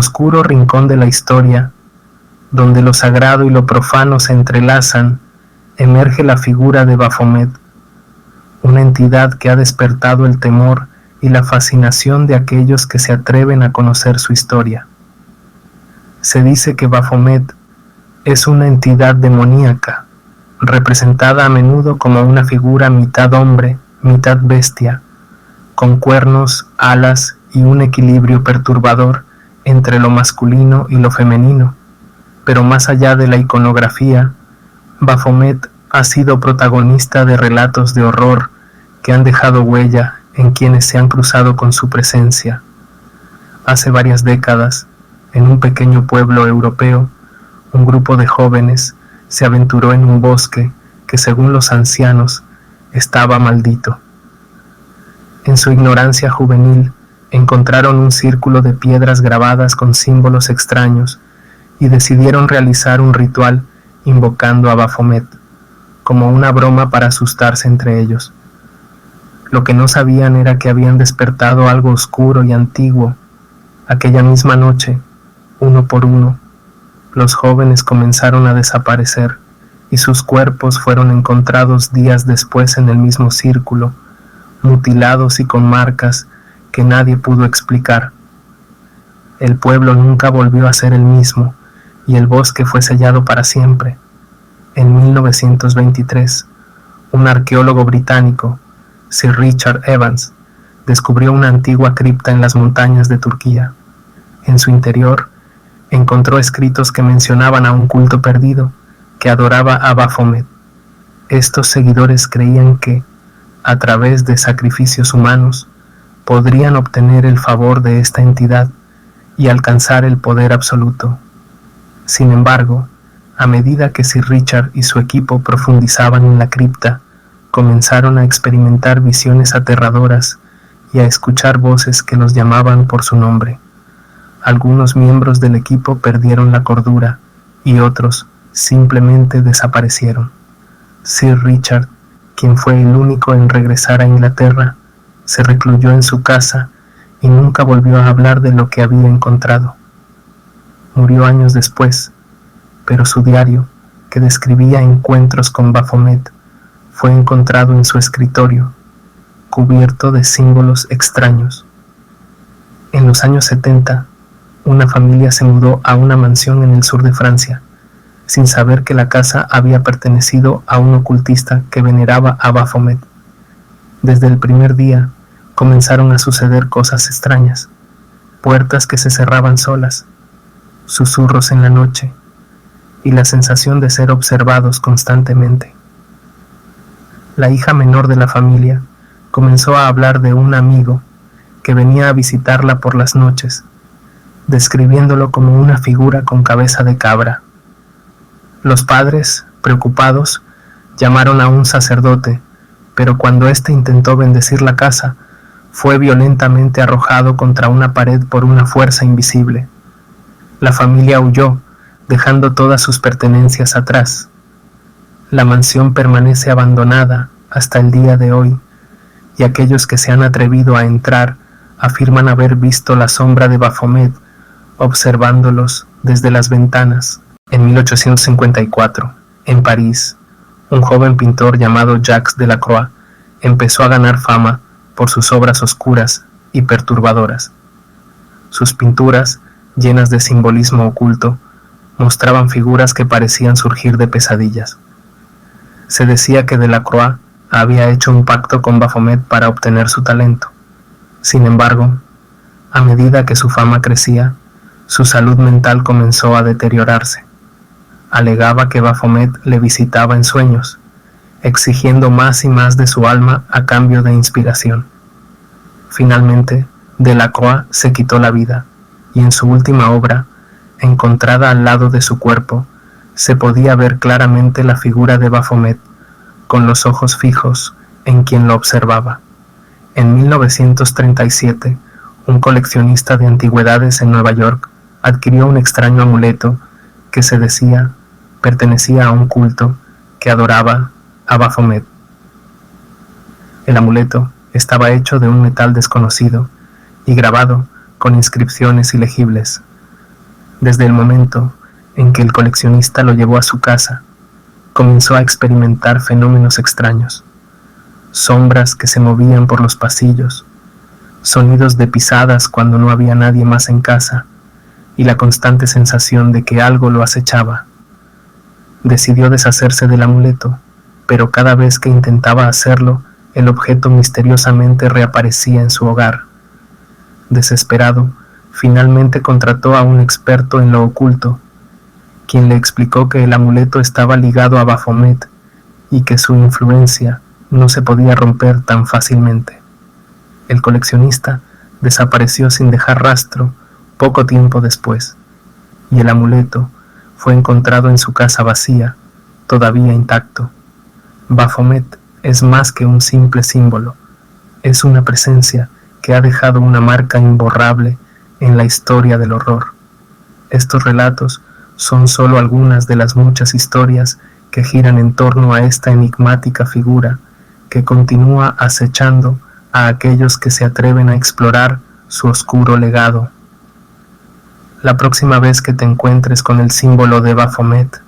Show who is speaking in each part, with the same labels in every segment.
Speaker 1: oscuro rincón de la historia, donde lo sagrado y lo profano se entrelazan, emerge la figura de Baphomet, una entidad que ha despertado el temor y la fascinación de aquellos que se atreven a conocer su historia. Se dice que Baphomet es una entidad demoníaca, representada a menudo como una figura mitad hombre, mitad bestia, con cuernos, alas y un equilibrio perturbador entre lo masculino y lo femenino. Pero más allá de la iconografía, Baphomet ha sido protagonista de relatos de horror que han dejado huella en quienes se han cruzado con su presencia. Hace varias décadas, en un pequeño pueblo europeo, un grupo de jóvenes se aventuró en un bosque que, según los ancianos, estaba maldito. En su ignorancia juvenil, encontraron un círculo de piedras grabadas con símbolos extraños y decidieron realizar un ritual invocando a Baphomet, como una broma para asustarse entre ellos. Lo que no sabían era que habían despertado algo oscuro y antiguo. Aquella misma noche, uno por uno, los jóvenes comenzaron a desaparecer y sus cuerpos fueron encontrados días después en el mismo círculo, mutilados y con marcas que nadie pudo explicar. El pueblo nunca volvió a ser el mismo y el bosque fue sellado para siempre. En 1923, un arqueólogo británico, Sir Richard Evans, descubrió una antigua cripta en las montañas de Turquía. En su interior, encontró escritos que mencionaban a un culto perdido que adoraba a Baphomet. Estos seguidores creían que, a través de sacrificios humanos, podrían obtener el favor de esta entidad y alcanzar el poder absoluto. Sin embargo, a medida que Sir Richard y su equipo profundizaban en la cripta, comenzaron a experimentar visiones aterradoras y a escuchar voces que los llamaban por su nombre. Algunos miembros del equipo perdieron la cordura y otros simplemente desaparecieron. Sir Richard, quien fue el único en regresar a Inglaterra, se recluyó en su casa y nunca volvió a hablar de lo que había encontrado. Murió años después, pero su diario, que describía encuentros con Baphomet, fue encontrado en su escritorio, cubierto de símbolos extraños. En los años 70, una familia se mudó a una mansión en el sur de Francia, sin saber que la casa había pertenecido a un ocultista que veneraba a Baphomet. Desde el primer día, comenzaron a suceder cosas extrañas, puertas que se cerraban solas, susurros en la noche y la sensación de ser observados constantemente. La hija menor de la familia comenzó a hablar de un amigo que venía a visitarla por las noches, describiéndolo como una figura con cabeza de cabra. Los padres, preocupados, llamaron a un sacerdote, pero cuando éste intentó bendecir la casa, fue violentamente arrojado contra una pared por una fuerza invisible. La familia huyó, dejando todas sus pertenencias atrás. La mansión permanece abandonada hasta el día de hoy, y aquellos que se han atrevido a entrar afirman haber visto la sombra de Baphomet observándolos desde las ventanas. En 1854, en París, un joven pintor llamado Jacques Delacroix empezó a ganar fama por sus obras oscuras y perturbadoras. Sus pinturas, llenas de simbolismo oculto, mostraban figuras que parecían surgir de pesadillas. Se decía que Delacroix había hecho un pacto con Baphomet para obtener su talento. Sin embargo, a medida que su fama crecía, su salud mental comenzó a deteriorarse. Alegaba que Baphomet le visitaba en sueños, exigiendo más y más de su alma a cambio de inspiración. Finalmente, Delacroix se quitó la vida, y en su última obra, encontrada al lado de su cuerpo, se podía ver claramente la figura de Baphomet, con los ojos fijos en quien lo observaba. En 1937, un coleccionista de antigüedades en Nueva York adquirió un extraño amuleto que se decía pertenecía a un culto que adoraba a Baphomet. El amuleto estaba hecho de un metal desconocido y grabado con inscripciones ilegibles, Desde el momento en que el coleccionista lo llevó a su casa, comenzó a experimentar fenómenos extraños, sombras que se movían por los pasillos, sonidos de pisadas cuando no había nadie más en casa y la constante sensación de que algo lo acechaba. Decidió deshacerse del amuleto, pero cada vez que intentaba hacerlo, el objeto misteriosamente reaparecía en su hogar. Desesperado, finalmente contrató a un experto en lo oculto, quien le explicó que el amuleto estaba ligado a Baphomet y que su influencia no se podía romper tan fácilmente. El coleccionista desapareció sin dejar rastro poco tiempo después, y el amuleto fue encontrado en su casa vacía, todavía intacto. Baphomet es más que un simple símbolo, es una presencia que ha dejado una marca imborrable en la historia del horror. Estos relatos son solo algunas de las muchas historias que giran en torno a esta enigmática figura que continúa acechando a aquellos que se atreven a explorar su oscuro legado. La próxima vez que te encuentres con el símbolo de Baphomet,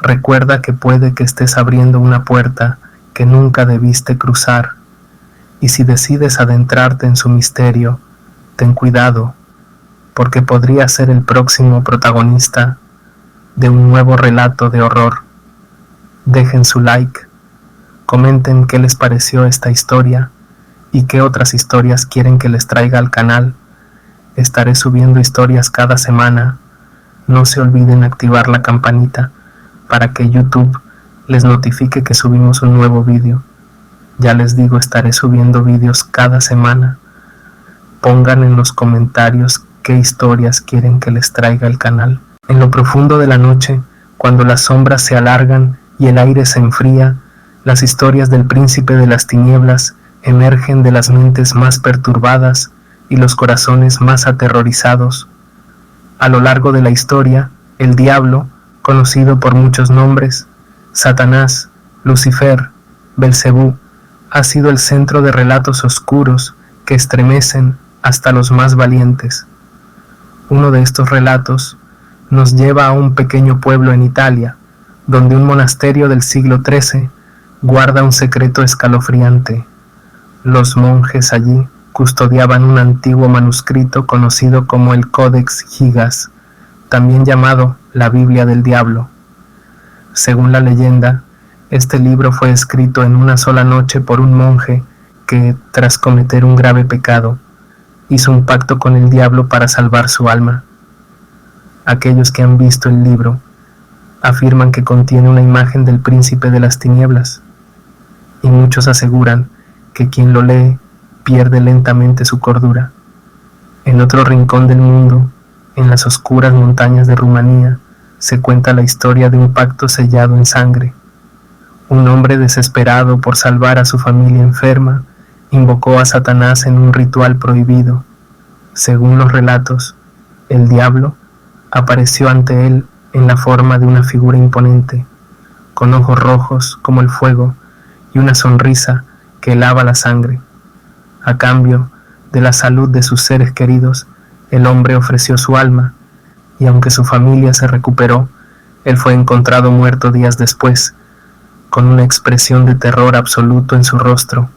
Speaker 1: recuerda que puede que estés abriendo una puerta que nunca debiste cruzar, y si decides adentrarte en su misterio, ten cuidado, porque podría ser el próximo protagonista de un nuevo relato de horror. Dejen su like, comenten qué les pareció esta historia y qué otras historias quieren que les traiga al canal. Estaré subiendo historias cada semana. No se olviden activar la campanita para que YouTube les notifique que subimos un nuevo vídeo. Ya les digo, estaré subiendo vídeos cada semana. Pongan en los comentarios qué historias quieren que les traiga al canal. En lo profundo de la noche, cuando las sombras se alargan y el aire se enfría, las historias del príncipe de las tinieblas emergen de las mentes más perturbadas y los corazones más aterrorizados. A lo largo de la historia, el diablo, conocido por muchos nombres, Satanás, Lucifer, Belcebú, ha sido el centro de relatos oscuros que estremecen hasta los más valientes. Uno de estos relatos nos lleva a un pequeño pueblo en Italia, donde un monasterio del siglo XIII guarda un secreto escalofriante. Los monjes allí custodiaban un antiguo manuscrito conocido como el Codex Gigas, también llamado la Biblia del Diablo. Según la leyenda, este libro fue escrito en una sola noche por un monje que, tras cometer un grave pecado, hizo un pacto con el diablo para salvar su alma. Aquellos que han visto el libro afirman que contiene una imagen del príncipe de las tinieblas, y muchos aseguran que quien lo lee pierde lentamente su cordura. En otro rincón del mundo, en las oscuras montañas de Rumanía, se cuenta la historia de un pacto sellado en sangre. Un hombre desesperado por salvar a su familia enferma, invocó a Satanás en un ritual prohibido. Según los relatos, el diablo apareció ante él en la forma de una figura imponente, con ojos rojos como el fuego y una sonrisa que helaba la sangre. A cambio de la salud de sus seres queridos, el hombre ofreció su alma, y aunque su familia se recuperó, él fue encontrado muerto días después, con una expresión de terror absoluto en su rostro.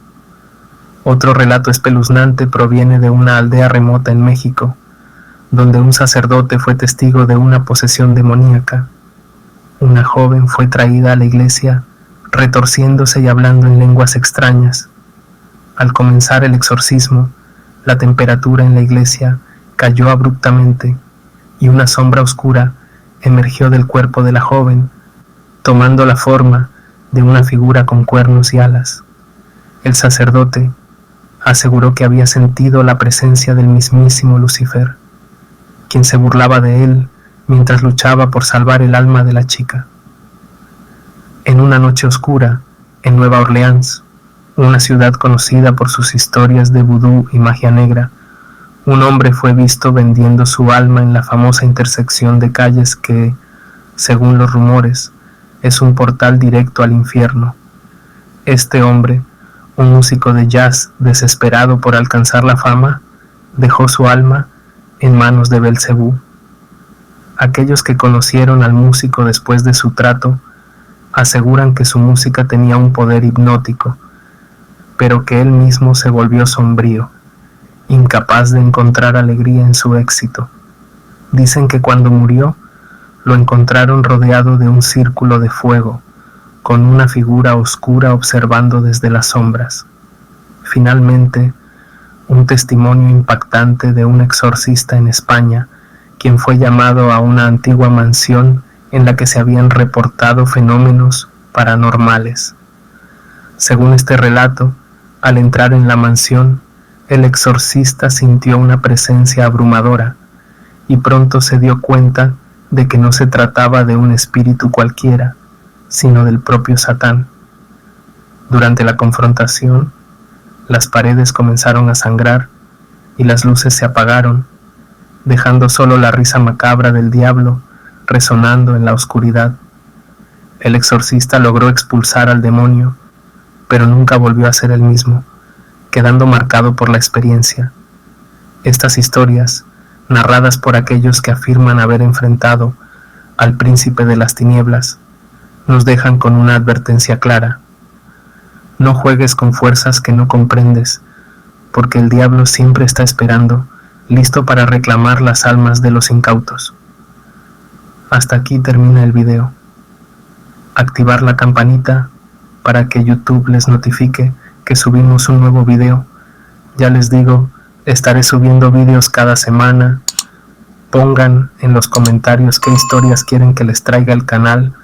Speaker 1: Otro relato espeluznante proviene de una aldea remota en México, donde un sacerdote fue testigo de una posesión demoníaca. Una joven fue traída a la iglesia, retorciéndose y hablando en lenguas extrañas. Al comenzar el exorcismo, la temperatura en la iglesia cayó abruptamente y una sombra oscura emergió del cuerpo de la joven, tomando la forma de una figura con cuernos y alas. El sacerdote aseguró que había sentido la presencia del mismísimo Lucifer, quien se burlaba de él mientras luchaba por salvar el alma de la chica. En una noche oscura, en Nueva Orleans, una ciudad conocida por sus historias de vudú y magia negra, un hombre fue visto vendiendo su alma en la famosa intersección de calles que, según los rumores, es un portal directo al infierno. Este hombre, un músico de jazz desesperado por alcanzar la fama, dejó su alma en manos de Belcebú. Aquellos que conocieron al músico después de su trato aseguran que su música tenía un poder hipnótico, pero que él mismo se volvió sombrío, incapaz de encontrar alegría en su éxito. Dicen que cuando murió, lo encontraron rodeado de un círculo de fuego, con una figura oscura observando desde las sombras. Finalmente, un testimonio impactante de un exorcista en España, quien fue llamado a una antigua mansión en la que se habían reportado fenómenos paranormales. Según este relato, al entrar en la mansión, el exorcista sintió una presencia abrumadora y pronto se dio cuenta de que no se trataba de un espíritu cualquiera, sino del propio Satán. Durante la confrontación, las paredes comenzaron a sangrar y las luces se apagaron, dejando solo la risa macabra del diablo resonando en la oscuridad. El exorcista logró expulsar al demonio, pero nunca volvió a ser el mismo, quedando marcado por la experiencia. Estas historias, narradas por aquellos que afirman haber enfrentado al príncipe de las tinieblas, nos dejan con una advertencia clara: no juegues con fuerzas que no comprendes, porque el diablo siempre está esperando, listo para reclamar las almas de los incautos. Hasta aquí termina el video. Activar la campanita para que YouTube les notifique que subimos un nuevo video. Ya les digo, estaré subiendo videos cada semana. Pongan en los comentarios qué historias quieren que les traiga el canal